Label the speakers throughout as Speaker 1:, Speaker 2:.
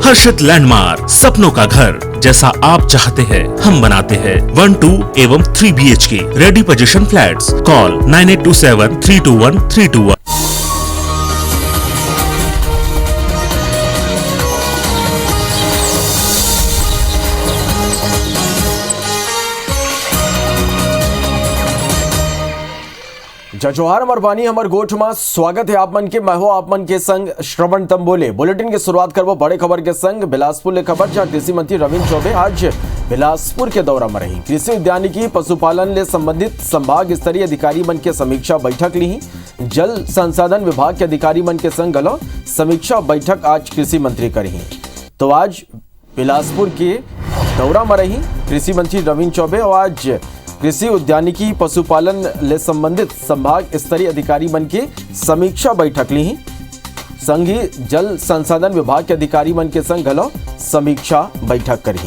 Speaker 1: हर्षित landmark, सपनों का घर जैसा आप चाहते हैं हम बनाते हैं। 1, 2 एवं 3 BHK ready position flats. Call 9827321321।
Speaker 2: जय जोहार हमार बानी हमार गोठ में स्वागत है आप मन के। मैं हो आप मन के संग श्रवण तंबोले। बुलेटिन की शुरुआत करवो बड़े खबर के संग बिलासपुर ले खबर, जहां कृषि मंत्री रविंद्र चौबे आज बिलासपुर के दौरा में रही। कृषि उद्यानिकी पशुपालन ले संबंधित संभाग स्तरीय अधिकारी मन के समीक्षा बैठक ली। जल संसाधन विभाग के अधिकारी मन के संग गलो समीक्षा बैठक आज कृषि मंत्री करी। तो आज बिलासपुर के दौरा में रही कृषि मंत्री रविंद्र चौबे और आज कृषि उद्यानिकी पशुपालन ले संबंधित संभाग स्तरीय अधिकारी मन की समीक्षा बैठक ली। संग ही जल संसाधन विभाग के अधिकारी मन के संग गलो समीक्षा बैठक करी।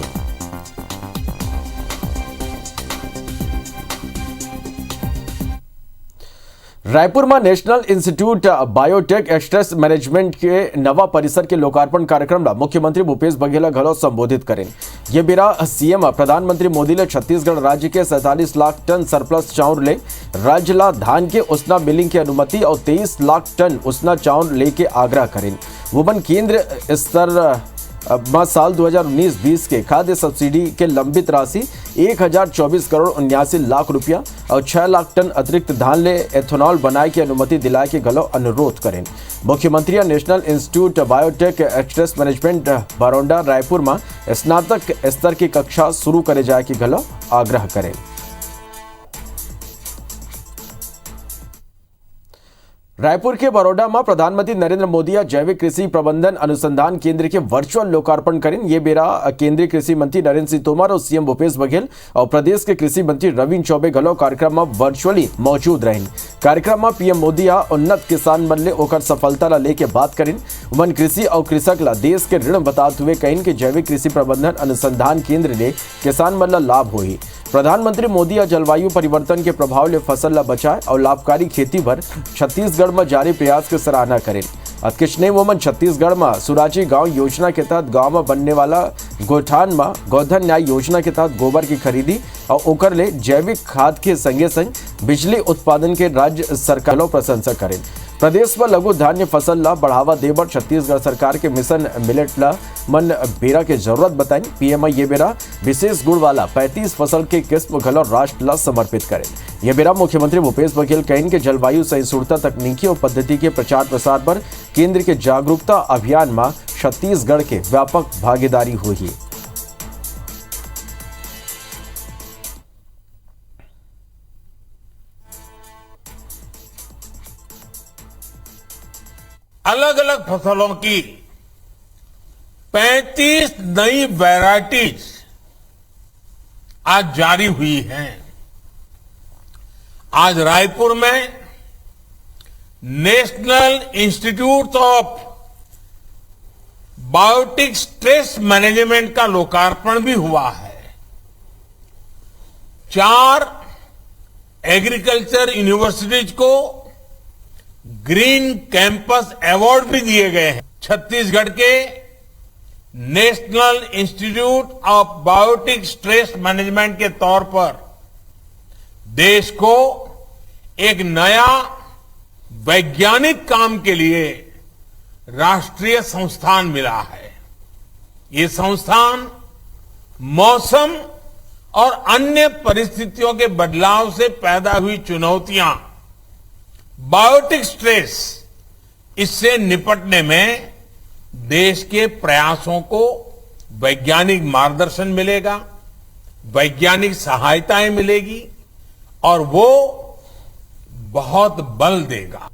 Speaker 2: रायपुर में national institute biotech stress management के नवा परिसर के लोकार्पण कार्यक्रम ला मुख्यमंत्री भूपेश बघेल घलो संबोधित करें। ये बेरा सीएम प्रधानमंत्री मोदी ले छत्तीसगढ़ राज्य के 47 लाख टन सरप्लस चाउर ले राज्य ला धान के उसना मिलिंग की अनुमति और 23 लाख टन उसना चाउर लेके आग्रह करें। वोबन केंद्र स्तर में साल 2019-20 के खाद्य सब्सिडी के लंबित राशि 1024 करोड़ 79 लाख रुपया और 6 लाख टन अतिरिक्त धान ले एथेनॉल बनाए की अनुमति दिलाए के गलो अनुरोध करें। मुख्यमंत्री national institute biotech stress management Baronda Raipur में स्नातक स्तर की कक्षा शुरू करे जाए की गलो आग्रह करें। रायपुर के बड़ौदा में प्रधानमंत्री नरेंद्र मोदी जैविक कृषि प्रबंधन अनुसंधान केंद्र के वर्चुअल लोकार्पण करें। ये बेरा केंद्रीय कृषि मंत्री नरेंद्र सिंह तोमर और सीएम भूपेश बघेल और प्रदेश के कृषि मंत्री रविंद्र चौबे गलो कार्यक्रम में वर्चुअली मौजूद रहे। कार्यक्रम में पीएम मोदी उन्नत किसान मन ले ओकर सफलता ला लेके बात करें। वन कृषि और कृषक ला देश के ऋण बताते हुए कहें कि जैविक कृषि प्रबंधन अनुसंधान केंद्र ले किसान मन ला लाभ होई। प्रधानमंत्री मोदी जलवायु परिवर्तन के प्रभाव ले फसल ला बचाए और लाभकारी खेती पर छत्तीसगढ़ में जारी प्रयास की सराहना करें। किशने वोमन छत्तीसगढ़ में सुराजी गांव योजना के तहत गांव में बनने वाला गोठान में गोधन न्याय योजना के तहत गोबर की खरीदी और ओकर ले जैविक खाद के संगे संग बिजली उत्पादन के राज्य सरकार प्रशंसा करें। प्रदेश में लघु धान्य फसल ला बढ़ावा देबर छत्तीसगढ़ सरकार के मिशन मिलेट ला मन बेरा के जरूरत बताई। पीएम ये बेरा विशेष गुण वाला 35 फसल के किस्म घलो राष्ट्र ला समर्पित करें। ये बेरा मुख्यमंत्री भूपेश बघेल कहें कि जलवायु सहिष्णुता तकनीकी और पद्धति के प्रचार प्रसार पर केंद्र के जागरूकता अभियान में छत्तीसगढ़ के व्यापक भागीदारी हुई।
Speaker 3: अलग अलग फसलों की 35 नई वैरायटीज आज जारी हुई हैं। आज रायपुर में national institute of biotic stress management का लोकार्पण भी हुआ है। 4 एग्रीकल्चर यूनिवर्सिटीज को ग्रीन कैंपस अवार्ड भी दिए गए हैं। छत्तीसगढ़ के national institute of biotic stress management के तौर पर देश को एक नया वैज्ञानिक काम के लिए राष्ट्रीय संस्थान मिला है। ये संस्थान मौसम और अन्य परिस्थितियों के बदलाव से पैदा हुई चुनौतियां, बायोटिक स्ट्रेस, इससे निपटने में देश के प्रयासों को वैज्ञानिक मार्गदर्शन मिलेगा, वैज्ञानिक सहायताएं मिलेगी और वो बहुत बल देगा।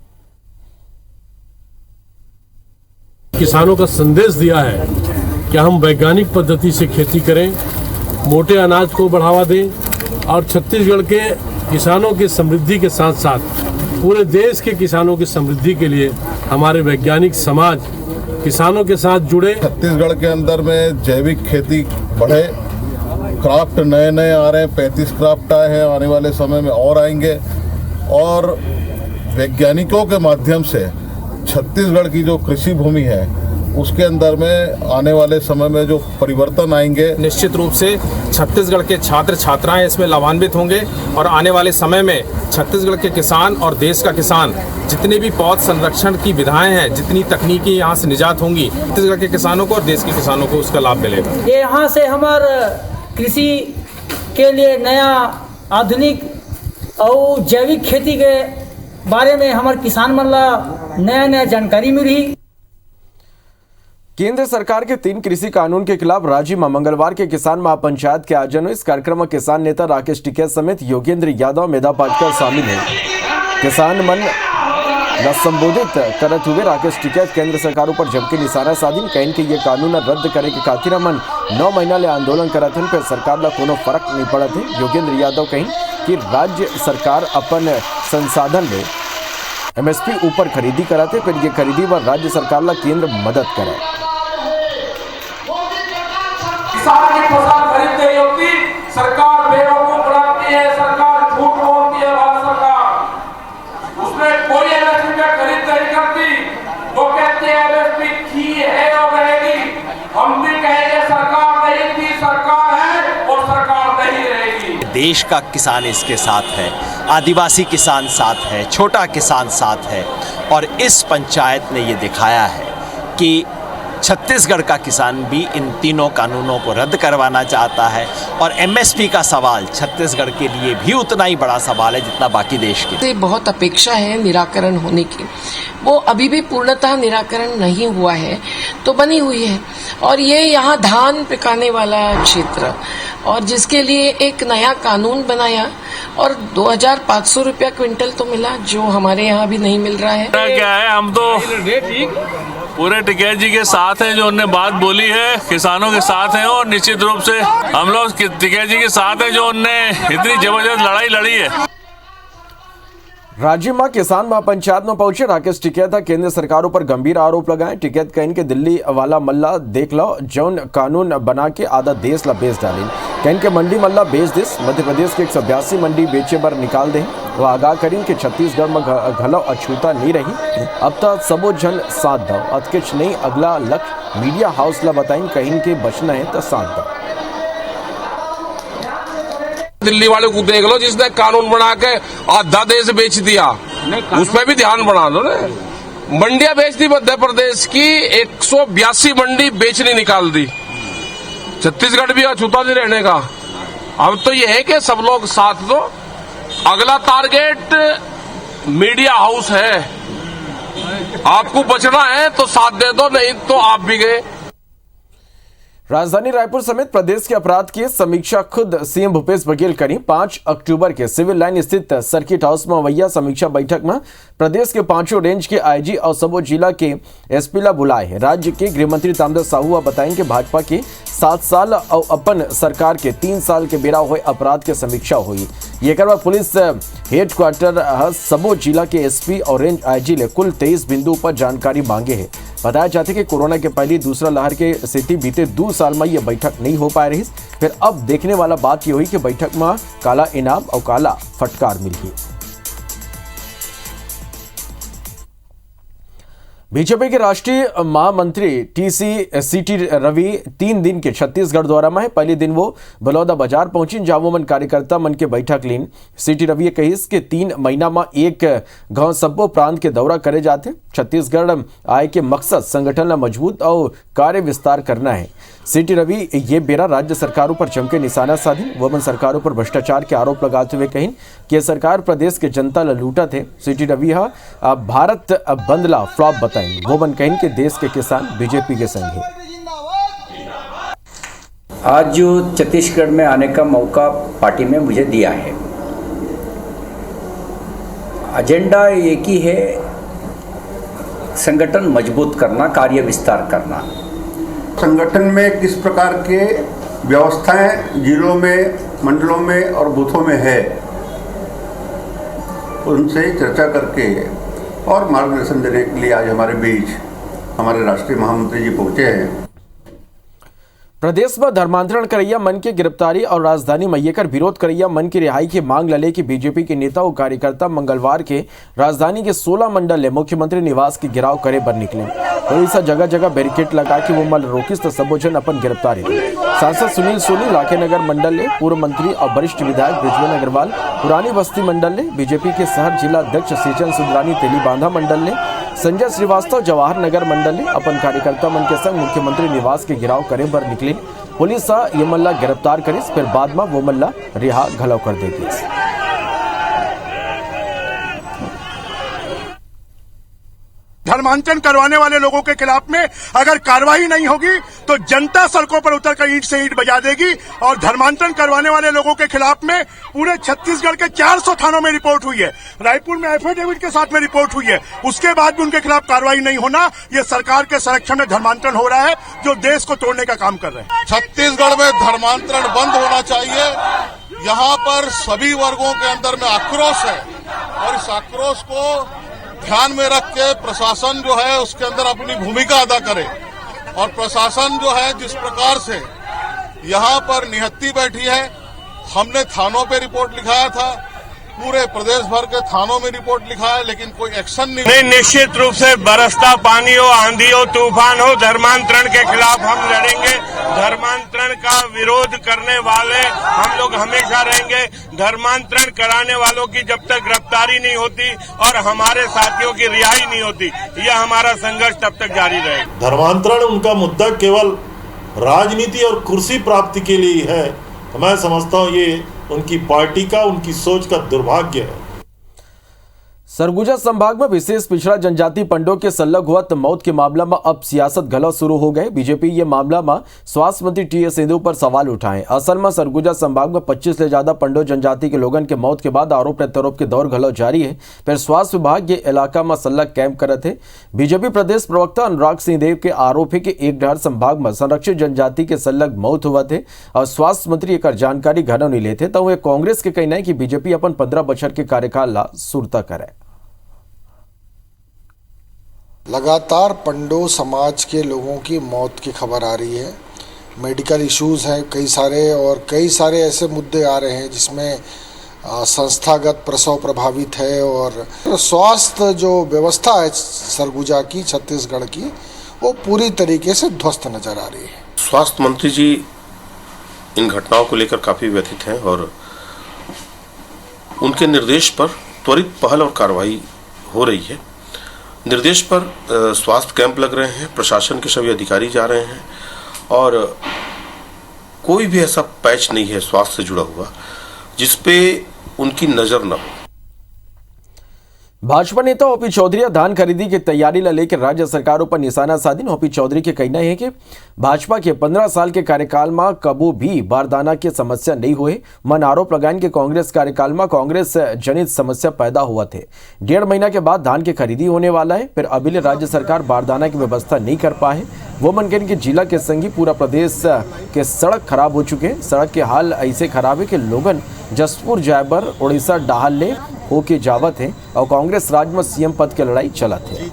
Speaker 4: किसानों का संदेश दिया है कि हम वैज्ञानिक पद्धति से खेती करें, मोटे अनाज को बढ़ावा दें और छत्तीसगढ़ के किसानों की समृद्धि के साथ साथ पूरे देश के किसानों की समृद्धि के लिए हमारे वैज्ञानिक समाज किसानों के साथ जुड़े।
Speaker 5: छत्तीसगढ़ के अंदर में जैविक खेती बढ़े, क्राफ्ट नए नए आ रहे हैं, 35 क्राफ्ट आए हैं, आने वाले समय में और आएंगे और वैज्ञानिकों के माध्यम से छत्तीसगढ़ की जो कृषि भूमि है उसके अंदर में आने वाले समय में जो परिवर्तन आएंगे,
Speaker 6: निश्चित रूप से छत्तीसगढ़ के छात्र छात्राएं इसमें लाभान्वित होंगे और आने वाले समय में छत्तीसगढ़ के किसान और देश का किसान जितने भी पौध संरक्षण की विधाएं हैं, जितनी तकनीकी यहाँ से निजात होंगी, छत्तीसगढ़ के किसानों को और देश के किसानों को उसका लाभ मिलेगा।
Speaker 7: ये यहाँ से हमारे कृषि के लिए नया आधुनिक और जैविक खेती के बारे में हमारे किसान मन ला नया जानकारी मिली।
Speaker 2: केंद्र सरकार के 3 कृषि कानून के खिलाफ राज्य में मंगलवार के किसान महापंचायत के आयोजन हुए। इस कार्यक्रम में किसान नेता राकेश टिकैत समेत योगेंद्र यादव, मेधा पाटकर शामिल हैं। किसान मन का संबोधित करते हुए राकेश टिकैत केंद्र सरकार पर जमके निशाना साधी, कहीं कि ये कानून रद्द करे के खातिर हमन 9 महीना ले आंदोलन करत हन, फिर सरकार ला कोनो फर्क नहीं पड़त है। योगेंद्र यादव कहीं कि राज्य सरकार अपन संसाधन ले MSP ऊपर खरीदी कराते, फिर ये खरीदी पर राज्य सरकार ला केंद्र मदद करे।
Speaker 8: किसान की फसल खरीदते ही होती, सरकार बेवकूफ बनाती है, सरकार झूठ बोलती है, भारत सरकार उसमें कोई MSP पे खरीद नहीं करती। वो कहते हैं MSP थी है और रहेगी। हम भी कहेंगे सरकार नहीं थी, सरकार है और सरकार नहीं रहेगी।
Speaker 9: देश का किसान इसके साथ है, आदिवासी किसान साथ है, छोटा किसान साथ है और इस पंचायत ने ये दिखाया है कि छत्तीसगढ़ का किसान भी इन तीनों कानूनों को रद्द करवाना चाहता है और MSP का सवाल छत्तीसगढ़ के लिए भी उतना ही बड़ा सवाल है जितना बाकी देश के।
Speaker 10: बहुत अपेक्षा है निराकरण होने की, वो अभी भी पूर्णतः निराकरण नहीं हुआ है तो बनी हुई है। और ये यहाँ धान पिकाने वाला क्षेत्र और जिसके लिए एक नया कानून बनाया और 2500 रुपया क्विंटल तो मिला, जो हमारे यहाँ भी नहीं मिल रहा है।
Speaker 11: क्या है, हम तो पूरे टिकैत जी के साथ हैं, जो उन्होंने बात बोली है किसानों के साथ हैं और निश्चित रूप से हम लोग टिकैत जी के साथ हैं जो उन्होंने इतनी जबरदस्त लड़ाई लड़ी है।
Speaker 2: राज्य में किसान महापंचायत में पहुंचे राकेश टिकैत केंद्र सरकारों पर गंभीर आरोप लगाए। टिकैत कहीं के दिल्ली वाला मल्ला देख लो, जौन कानून बना के आधा देश ला बेच डाली, कहीं के मंडी मल्ला बेच दिस, मध्य प्रदेश के 182 मंडी बेचे बर निकाल दे। वो आगाह करीन के छत्तीसगढ़ में घलो अछूता नहीं रही, अब तक सबो जन साथ दो, अतकिच नहीं अगला लक्ष्य मीडिया हाउस ला बताइन, कहीं के बचना है तो साथ दो।
Speaker 12: दिल्ली वाले को देख लो, जिसने कानून बना के आधा देश बेच दिया, उस पर भी ध्यान बना लो ना। मंडियां बेच दी मध्य प्रदेश की, 182 मंडी बेचनी निकाल दी। छत्तीसगढ़ भी अछूता नहीं रहने का। अब तो ये है कि सब लोग साथ दो। अगला टारगेट मीडिया हाउस है, आपको बचना है तो साथ दे दो, नहीं तो आप भी गए।
Speaker 2: राजधानी रायपुर समेत प्रदेश के अपराध की समीक्षा खुद सीएम भूपेश बघेल करी। 5 अक्टूबर के सिविल लाइन स्थित सर्किट हाउस में वैया समीक्षा बैठक में प्रदेश के 5 रेंज के आईजी और सबो जिला के एसपी ला बुलाए। राज्य के गृह मंत्री ताम्रध्वज साहू बताएं कि भाजपा के 7 साल और अपन सरकार के 3 साल के बेरा हुए अपराध के समीक्षा हुई। ये पुलिस हेडक्वार्टर सबो जिला के एसपी और रेंज आईजी ले कुल 23 बिंदु पर जानकारी मांगे है। बताया जाता है कि कोरोना के पहली दूसरा लहर के स्थिति बीते 2 साल में यह बैठक नहीं हो पा रही। फिर अब देखने वाला बात यह हुई कि बैठक में काला इनाम और काला फटकार मिली। बीजेपी के राष्ट्रीय महामंत्री सीटी रवि 3 दिन के छत्तीसगढ़ दौरा में है। पहले दिन वो बलौदा बाजार पहुंची, जहां वो मन कार्यकर्ता मन के बैठक लीन। सीटी रवि कहिस कि 3 महीना में एक गांव सबो प्रांत के दौरा करे जाते। छत्तीसगढ़ आय के मकसद संगठन ला मजबूत और कार्य विस्तार करना है। सीटी रवि ये बेरा राज्य सरकारों पर जमके निशाना साधी। वो मन सरकारों पर भ्रष्टाचार के आरोप लगाते हुए कहीं कि सरकार प्रदेश के जनता ला लूटा थे। सीटी रवि भारत बंद ला फ्लॉप बताएं। वो मन कहीं कि देश के किसान बीजेपी के संग है।
Speaker 13: आज जो छत्तीसगढ़ में आने का मौका पार्टी में मुझे दिया है, एजेंडा एक ही है, संगठन मजबूत करना, कार्य विस्तार करना।
Speaker 14: संगठन में किस प्रकार के व्यवस्थाएं जिलों में, मंडलों में और बूथों में है, उनसे चर्चा करके और मार्गदर्शन देने के लिए आज हमारे बीच हमारे राष्ट्रीय महामंत्री जी पहुंचे हैं।
Speaker 2: प्रदेश में धर्मांतरण करैया मन की गिरफ्तारी और राजधानी में लेकर विरोध करैया मन की रिहाई की मांग लले की बीजेपी के नेता और कार्यकर्ता मंगलवार के राजधानी के 16 मंडल ने मुख्यमंत्री निवास की घेराव करे पर निकले। पुलिस जगह जगह बैरिकेड लगा के वो मल रोकिस तो सबोजन अपन गिरफ्तारी। सांसद सुनील सोनी लाखेनगर मंडल ने, पूर्व मंत्री और वरिष्ठ विधायक ब्रिजवेन अग्रवाल पुरानी बस्ती मंडल ने, बीजेपी के शहर जिला अध्यक्ष सीचन सुंदरानी तेलीबांधा मंडल ने, संजय श्रीवास्तव जवाहर नगर मंडल ने अपन कार्यकर्ता मन के संग मुख्यमंत्री निवास के घेराव करे पर निकले। पुलिस ये मल्ला गिरफ्तार करीस, फिर बाद में वो मल्ला रिहा घलो कर देगी।
Speaker 15: धर्मांतरण करवाने वाले लोगों के खिलाफ में अगर कार्रवाई नहीं होगी तो जनता सड़कों पर उतरकर ईंट से ईंट बजा देगी। और धर्मांतरण करवाने वाले लोगों के खिलाफ में पूरे छत्तीसगढ़ के 400 थानों में रिपोर्ट हुई है, रायपुर में एफिडेविट के साथ में रिपोर्ट हुई है, उसके बाद भी उनके खिलाफ कार्रवाई नहीं होना, ये सरकार के संरक्षण में धर्मांतरण हो रहा है जो देश को तोड़ने का काम कर रहे हैं।
Speaker 5: छत्तीसगढ़ में धर्मांतरण बंद होना चाहिए। यहाँ पर सभी वर्गों के अंदर में आक्रोश है और इस आक्रोश को ध्यान में रख के प्रशासन जो है उसके अंदर अपनी भूमिका अदा करे। और प्रशासन जो है जिस प्रकार से यहाँ पर निहत्ती बैठी है, हमने थानों पे रिपोर्ट लिखाया था, पूरे प्रदेश भर के थानों में रिपोर्ट लिखा है, लेकिन कोई एक्शन नहीं।
Speaker 3: निश्चित रूप से बरसता पानी हो, आंधी हो, तूफान हो, धर्मांतरण के खिलाफ हम लड़ेंगे। धर्मांतरण का विरोध करने वाले हम लोग हमेशा रहेंगे। धर्मांतरण कराने वालों की जब तक गिरफ्तारी नहीं होती और हमारे साथियों की रिहाई नहीं होती, यह हमारा संघर्ष तब तक जारी रहेगा।
Speaker 16: धर्मांतरण उनका मुद्दा केवल राजनीति और कुर्सी प्राप्ति के लिए है, तो मैं समझता हूँ ये उनकी पार्टी का, उनकी सोच का दुर्भाग्य है।
Speaker 2: सरगुजा संभाग में विशेष पिछड़ा जनजाति पंडों के संलग्न हुआ मौत के मामला में अब सियासत गलत शुरू हो गए। बीजेपी ये मामला में स्वास्थ्य मंत्री टी.एस. सिंधु पर सवाल उठाए। असल में सरगुजा संभाग में 25 से ज्यादा पंडो जनजाति के लोगों के मौत के बाद आरोप प्रत्यारोप के दौर गलो जारी है। फिर स्वास्थ्य विभाग ये इलाका में संलग्न कैंप करे थे। बीजेपी प्रदेश प्रवक्ता अनुराग सिंह देव के आरोप है कि एक डहर संभाग में संरक्षित जनजाति के संलग्न मौत हुआ थे और स्वास्थ्य मंत्री एक जानकारी घनों नहीं लेते, तो वे कांग्रेस के कहना है कि बीजेपी अपन 15 बछर के कार्यकाल ला सुरता करे।
Speaker 17: लगातार पंडो समाज के लोगों की मौत की खबर आ रही है। मेडिकल इश्यूज हैं कई सारे, और कई सारे ऐसे मुद्दे आ रहे हैं जिसमें संस्थागत प्रसव प्रभावित है और स्वास्थ्य जो व्यवस्था है सरगुजा की, छत्तीसगढ़ की, वो पूरी तरीके से ध्वस्त नजर आ रही है।
Speaker 18: स्वास्थ्य मंत्री जी इन घटनाओं को लेकर काफ़ी व्यथित हैं और उनके निर्देश पर त्वरित पहल और कार्रवाई हो रही है। निर्देश पर स्वास्थ्य कैंप लग रहे हैं, प्रशासन के सभी अधिकारी जा रहे हैं और कोई भी ऐसा पैच नहीं है स्वास्थ्य से जुड़ा हुआ जिस पे उनकी नजर न हो।
Speaker 2: भाजपा नेता ओपी चौधरी धान खरीदी की तैयारी ला लेकर राज्य सरकारों पर निशाना साधी। ओपी चौधरी के कहना है कि भाजपा के 15 साल के कार्यकाल में कबो भी बारदाना की समस्या नहीं हुए। मन आरोप लगाएं कि कांग्रेस कार्यकाल में कांग्रेस जनित समस्या पैदा हुआ थे। 1.5 महीना के बाद धान की खरीदी होने वाला है, फिर अभी राज्य सरकार बारदाना की व्यवस्था नहीं कर पाए। वो मन कहने कि जिला के संगी पूरा प्रदेश के सड़क खराब हो चुके हैं। सड़क के हाल ऐसे खराब है कि लोगन जसपुर जायबर उड़ीसा डाहल ले होके जावत है और कांग्रेस राज में सीएम पद की लड़ाई चलत है।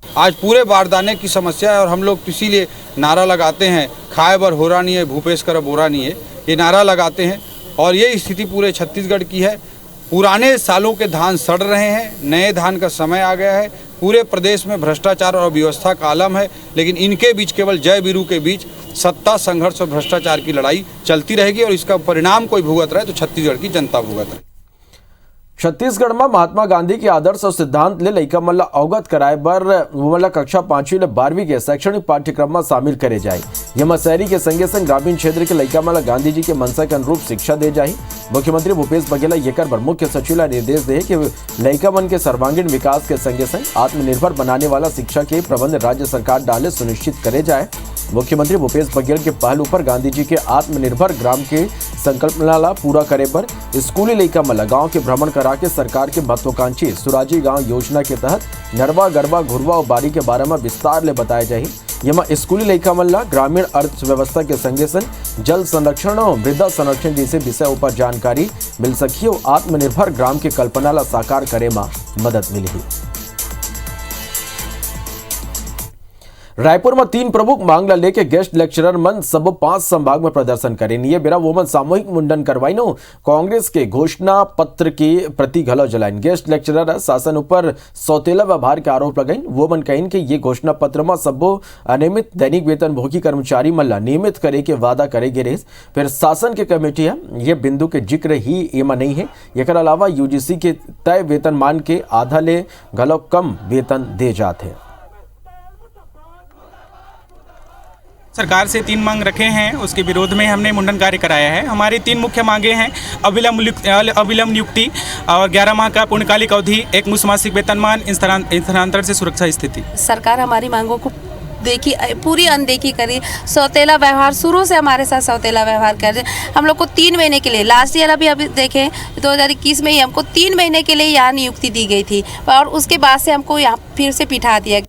Speaker 19: आज पूरे बारदाने की समस्या है और हम लोग इसीलिए नारा लगाते हैं, खाए बर होरा नहीं है, भूपेश कर बोरा नहीं है, ये नारा लगाते हैं। और ये स्थिति पूरे छत्तीसगढ़ की है। पुराने सालों के धान सड़ रहे हैं, नए धान का समय आ गया है। पूरे प्रदेश में भ्रष्टाचार और व्यवस्था का आलम है, लेकिन इनके बीच केवल जय वीरू के बीच सत्ता संघर्ष और भ्रष्टाचार की लड़ाई चलती रहेगी और इसका परिणाम कोई भुगत रहा है तो छत्तीसगढ़ की जनता भुगत रही।
Speaker 2: छत्तीसगढ़ में महात्मा गांधी के आदर्श और सिद्धांत ले लइका मन ला अवगत कराए बर वो कक्षा 5वीं ले 12वीं के शैक्षणिक पाठ्यक्रम में शामिल करे जाए। यह शहरी के संगे संग ग्रामीण क्षेत्र के लइका मन ला गांधी जी के मनसा के अनुरूप शिक्षा दे जाए। मुख्यमंत्री भूपेश बघेल येकर बर मुख्य सचिव ला निर्देश दे कि लइका मन के सर्वांगीण विकास के संगे संग आत्मनिर्भर बनाने वाला शिक्षा के प्रबंध राज्य सरकार डाले सुनिश्चित करे जाए। मुख्यमंत्री भूपेश बघेल के पहल ऊपर गांधी जी के आत्मनिर्भर ग्राम के संकल्पना ला पूरा करे पर स्कूली लइका मन गाँव के भ्रमण करा के सरकार के महत्वाकांक्षी सुराजी गांव योजना के तहत नरवा गरबा घुरवा और बारी के बारे में विस्तार ले बताया जाए। यमा स्कूली लइका मन ला ग्रामीण अर्थव्यवस्था के संगे संग जल संरक्षण और मृदा संरक्षण जैसे विषय ऊपर जानकारी मिल सकी और आत्मनिर्भर ग्राम के कल्पना ला साकार करे में मदद मिली। रायपुर में 3 प्रमुख मांग ला लेके गेस्ट लेक्चरर मन सब 5 संभाग में प्रदर्शन करें। ये बेरा वो मन सामूहिक मुंडन करवाई नो कांग्रेस के घोषणा पत्र के प्रति घलो जलाइन। गेस्ट लेक्चरर शासन ऊपर सौतेला व्यवहार के आरोप लगाइन। वो मन कहिन कि ये घोषणा पत्र में सबो अनियमित दैनिक वेतन भोगी कर्मचारी मन ला नियमित करे के वादा करे गे रहे। फिर शासन के कमेटी है ये बिंदु के जिक्र ही एमा नहीं है। एकर अलावा यूजीसी के तय वेतन मान के आधा ले घलो कम वेतन दे जाते हैं।
Speaker 20: सरकार से 3 मांग रखे हैं, उसके विरोध में हमने मुंडन कार्य कराया है। हमारी 3 मुख्य मांगे हैं, अविलंब नियुक्ति और 11 माह का पूर्णकालिक अवधि, एक मुश्त मासिक वेतनमान, स्थानांतरण से सुरक्षा स्थिति।
Speaker 21: सरकार हमारी मांगों को देखी, पूरी अनदेखी करी, सौतेला व्यवहार, शुरू से हमारे साथ सौतेला व्यवहार कर रहे। हम लोग को 3 महीने के लिए, लास्ट ईयर अभी देखें 2021 में ही हमको 3 महीने के लिए यहाँ नियुक्ति दी गई थी और उसके बाद से हमको यहाँ फिर से पिठा दिया।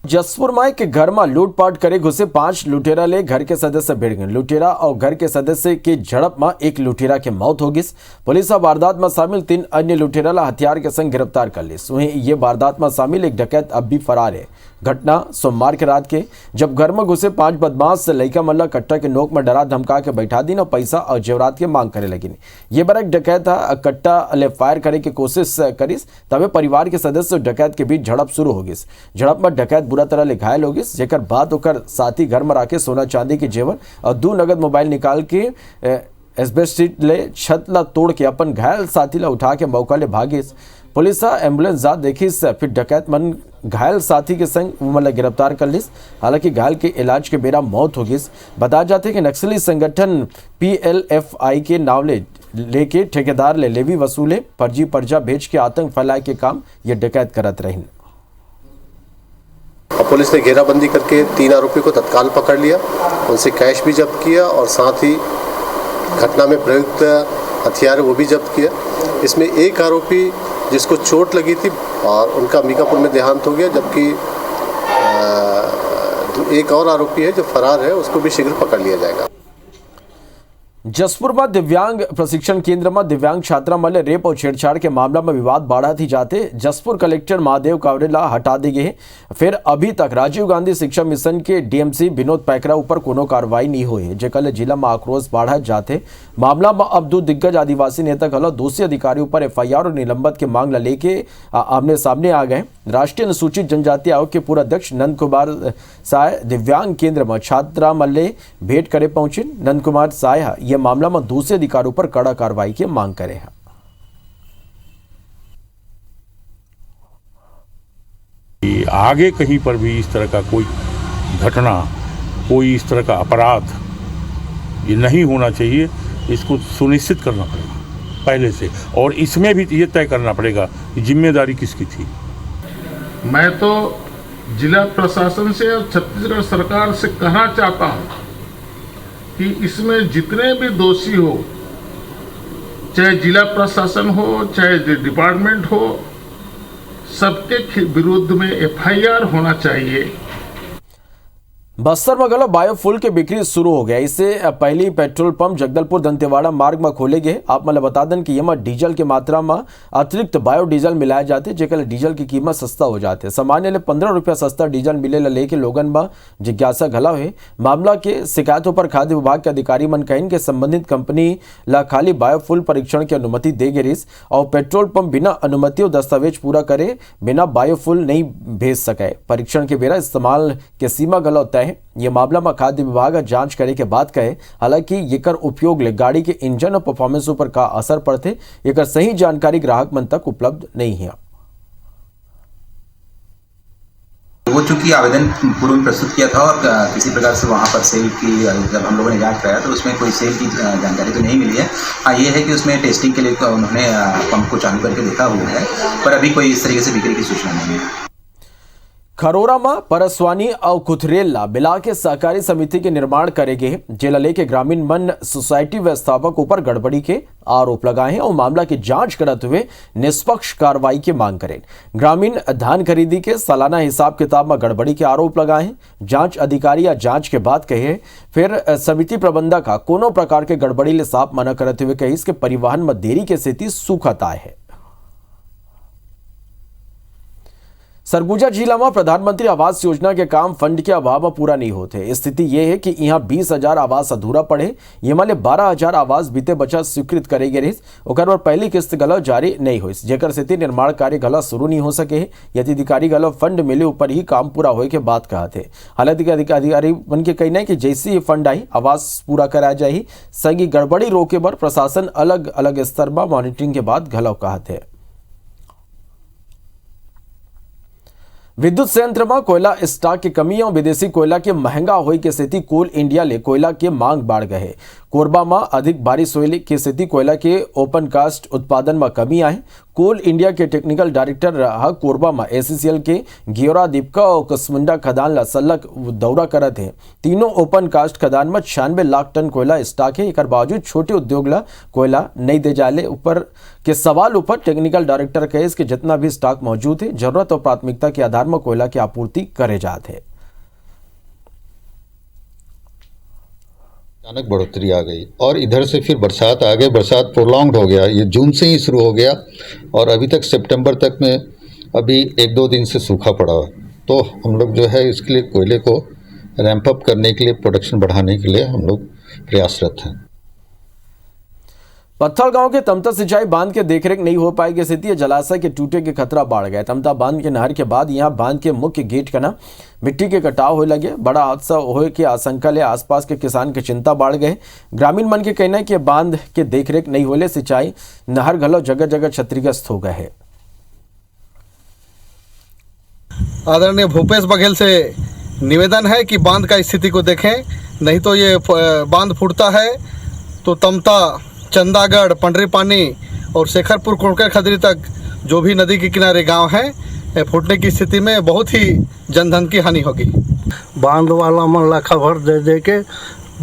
Speaker 2: जसपुर माई के घर में लूटपाट करे घुसे 5 लुटेरा ले घर के सदस्य भिड़ गए। लुटेरा और घर के सदस्य के झड़प में एक लुटेरा की मौत हो गई। पुलिस वारदात में शामिल 3 अन्य लुटेरा ला हथियार के संग गिरफ्तार कर ली। वहीं ये वारदात में शामिल एक डकैत अब भी फरार है। घटना सोमवार के रात के जब घर में घुसे 5 बदमाश लइका मल्ला कट्टा के नोक में डरा धमका के बैठा दी और पैसा और जेवरात के मांग करे लगी। ये बार एक डकैत कट्टा ले फायर करे की कोशिश करीस, तबे परिवार के सदस्य डकैत के बीच झड़प शुरू हो गई। झड़प में डकैत बुरा तरह ले घायल हो गई, जेकर बाद ओकर साथी घर में राखे सोना चांदी के जेवर और 2 नगद मोबाइल निकाल के एसबेस्टिट ले छत ला तोड़ के अपन घायल साथी ला उठा के मौका ले भागे। पुलिस एम्बुलेंस जा देखी फिर डकैत मन घायल साथी के संग मतलब गिरफ्तार कर लिस। हालांकि घायल के इलाज के बेरा मौत हो गई। बता जाते कि नक्सली संगठन PLFI के नाव लेके ठेकेदार ले लेवी वसूले, फर्जी पर्चा भेज के आतंक फैलाए के काम ये डकैत करत रही।
Speaker 22: और पुलिस ने घेराबंदी करके 3 आरोपी को तत्काल पकड़ लिया, उनसे कैश भी जब्त किया और साथ ही घटना में प्रयुक्त हथियार वो भी जब्त किया। इसमें एक आरोपी जिसको चोट लगी थी और उनका अंबिकापुर में देहांत हो गया, जबकि एक और आरोपी है जो फरार है, उसको भी शीघ्र पकड़ लिया जाएगा।
Speaker 2: जसपुर में दिव्यांग प्रशिक्षण केंद्र में दिव्यांग छात्रा मल्ले रेप और छेड़छाड़ के मामला में विवाद बढ़ा थी जाते जसपुर कलेक्टर महादेव कावरेला हटा दी गए। फिर अभी तक राजीव गांधी शिक्षा मिशन के DMC विनोद पैकरा ऊपर कोनो कार्रवाई नहीं हुई है, जेकल जिला में आक्रोश बढ़ा जाते। मामला में अब 2 दिग्गज आदिवासी नेता कल दोषी अधिकारियों पर FIR और निलंबन के मांग लेके आमने सामने आ गए। राष्ट्रीय अनुसूचित जनजाति आयोग के पूर्व अध्यक्ष नंद कुमार साय दिव्यांग केंद्र में छात्रा मल्ले भेंट करे पहुंचे। नंद कुमार साय यह मामला में दूसरे अधिकारियों पर कड़ा कार्रवाई की मांग करे हैं।
Speaker 23: आगे कहीं पर भी इस तरह का कोई घटना, कोई इस तरह का अपराध ये नहीं होना चाहिए। इसको सुनिश्चित करना पड़ेगा पहले से, और इसमें भी ये तय करना पड़ेगा कि जिम्मेदारी किसकी थी।
Speaker 24: मैं तो जिला प्रशासन से और छत्तीसगढ़ सरकार से कहना चाहता हूं कि इसमें जितने भी दोषी हो, चाहे जिला प्रशासन हो चाहे डिपार्टमेंट हो, सबके विरुद्ध में FIR होना चाहिए।
Speaker 2: बस्तर में गलो बायोफुल के बिक्री शुरू हो गया। इससे पहली पेट्रोल पंप जगदलपुर दंतेवाड़ा मार्ग में खोले गए। आप मतलब बता दें कि यह डीजल की मात्रा में अतिरिक्त बायोडीजल मिलाए जाते, जेकल डीजल की कीमत सस्ता हो जाते। सामान्य ले 15 रुपया सस्ता डीजल मिले लेके लोगन में जिज्ञासा घला है। मामला के शिकायतों पर खाद्य विभाग के अधिकारी मन कहिन के संबंधित कंपनी ला खाली बायोफुल परीक्षण की अनुमति दे गई और पेट्रोल पंप बिना अनुमति और दस्तावेज पूरा करे बिना बायोफुल नहीं भेज सके। परीक्षण के बेरा इस्तेमाल के सीमा गलत तय है। ये मामला में खाद्य विभाग जांच करे के बाद कहे। हालांकि येकर उपयोग ले गाड़ी के इंजन और परफॉर्मेंस पर का असर पड़ते, येकर सही जानकारी ग्राहक मन तक उपलब्ध नहीं है।
Speaker 25: वो चूंकि आवेदन पूर्व में प्रस्तुत किया था और किसी प्रकार से वहाँ पर सेल की जब हम लोगों ने जांच कराया तो उसमें कोई सेल की जानकारी तो नहीं मिली है। हाँ, ये है कि उसमें टेस्टिंग के लिए उन्होंने पंप को चालू करके देखा हुआ है, पर अभी कोई इस तरीके से बिक्री की सूचना नहीं है।
Speaker 2: खरोरा में परसवानी और कुथरेला बिला के सहकारी समिति के निर्माण करेगे, जेला लेके ग्रामीण मन सोसाइटी व्यवस्थापक ऊपर गड़बड़ी के आरोप लगाए हैं और मामला की जांच करते हुए निष्पक्ष कार्रवाई की मांग करें। ग्रामीण धान खरीदी के सालाना हिसाब किताब में गड़बड़ी के आरोप लगाए हैं। जांच अधिकारी या जांच के बाद कहे फिर समिति प्रबंधक का कोनो प्रकार के गड़बड़ी ले साफ मना करते हुए कही इसके परिवहन में देरी के स्थिति सुखत आए है। सरगुजा जिला में प्रधानमंत्री आवास योजना के काम फंड के अभाव में पूरा नहीं होते। स्थिति ये है कि यहाँ 20,000 आवास अधूरा पड़े। ये माले 12,000 आवास बीते बचा स्वीकृत करे गए ओकर पर पहली किस्त गलो जारी नहीं हुई, जेकर स्थिति निर्माण कार्य गलो शुरू नहीं हो सके। यदि अधिकारी गलो फंड मिले ऊपर ही काम पूरा होए के बात कहा थे। हालांकि अधिकारी बन के कहना है कि जैसे ही फंड आई आवास पूरा कराया जाए। संगी गड़बड़ी रोके पर प्रशासन अलग अलग स्तर पर मॉनिटरिंग के बाद गलो कहा थे। विद्युत संयंत्र में कोयला स्टॉक की कमी और विदेशी कोयला के महंगा होने की स्थिति कोल इंडिया ले कोयला के मांग बढ़ गए। कोरबा में अधिक बारिश होने की स्थिति कोयला के ओपन कास्ट उत्पादन में कमी आए। कोल इंडिया के टेक्निकल डायरेक्टर रहा कोरबा में एसीसीएल के गियोरा दीपका और कसमुंडा खदान ला सलग दौरा करे थे। तीनों ओपन कास्ट खदान में 96 लाख टन कोयला स्टॉक है। एक बावजूद छोटे उद्योग ला कोयला नहीं दे जाले ऊपर के सवाल ऊपर टेक्निकल डायरेक्टर कहे कि जितना भी स्टॉक मौजूद है जरूरत और प्राथमिकता के आधार में कोयला की आपूर्ति करे जाते हैं।
Speaker 1: अचानक बढ़ोतरी आ गई और इधर से फिर बरसात आ गई। बरसात प्रोलॉन्ग्ड हो गया, ये जून से ही शुरू हो गया और अभी तक सितंबर तक में अभी 1-2 दिन से सूखा पड़ा हुआ। तो हम लोग जो है इसके लिए कोयले को रैंप अप करने के लिए, प्रोडक्शन बढ़ाने के लिए हम लोग प्रयासरत हैं।
Speaker 2: पत्थल गांव के तमता सिंचाई बांध के देखरेख नहीं हो पाएगी स्थिति। जलाशय के टूटे के खतरा बढ़ गया। तमता बांध के नहर के बाद यहां बांध के मुख्य गेट का ना मिट्टी के कटाव होने लगे। बड़ा हादसा होने की आशंका ले आसपास के किसान की चिंता बढ़ गए। ग्रामीण मन के कहना है कि बांध के देखरेख नहीं होने सिंचाई नहर घलो जगह जगह क्षतिग्रस्त हो गए है।
Speaker 4: आदरणीय भूपेश बघेल से निवेदन है कि बांध का स्थिति को देखें, नहीं तो ये बांध फूटता है तो तमता, चंदागढ़, पंडरीपानी और शेखरपुर, कुड़कर खदरी तक जो भी नदी के किनारे गांव हैं फूटने की स्थिति में बहुत ही जनधन की हानि होगी।
Speaker 6: बांध वाला मन ला खबर दे के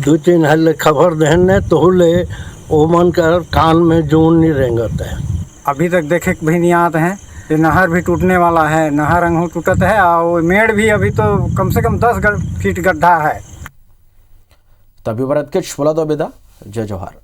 Speaker 6: 2-3 हल खबर देने तो ले ओ मन कर कान में जून नहीं रेंगत है।
Speaker 7: अभी तक देखे भी नहीं आते हैं। ये नहर भी टूटने वाला है, नहर अंगू टूटत है और मेड़ भी अभी तो कम से कम 10 फीट गड्ढा है।
Speaker 2: तभी भरत के छोला दो बेदा। जय जोहार।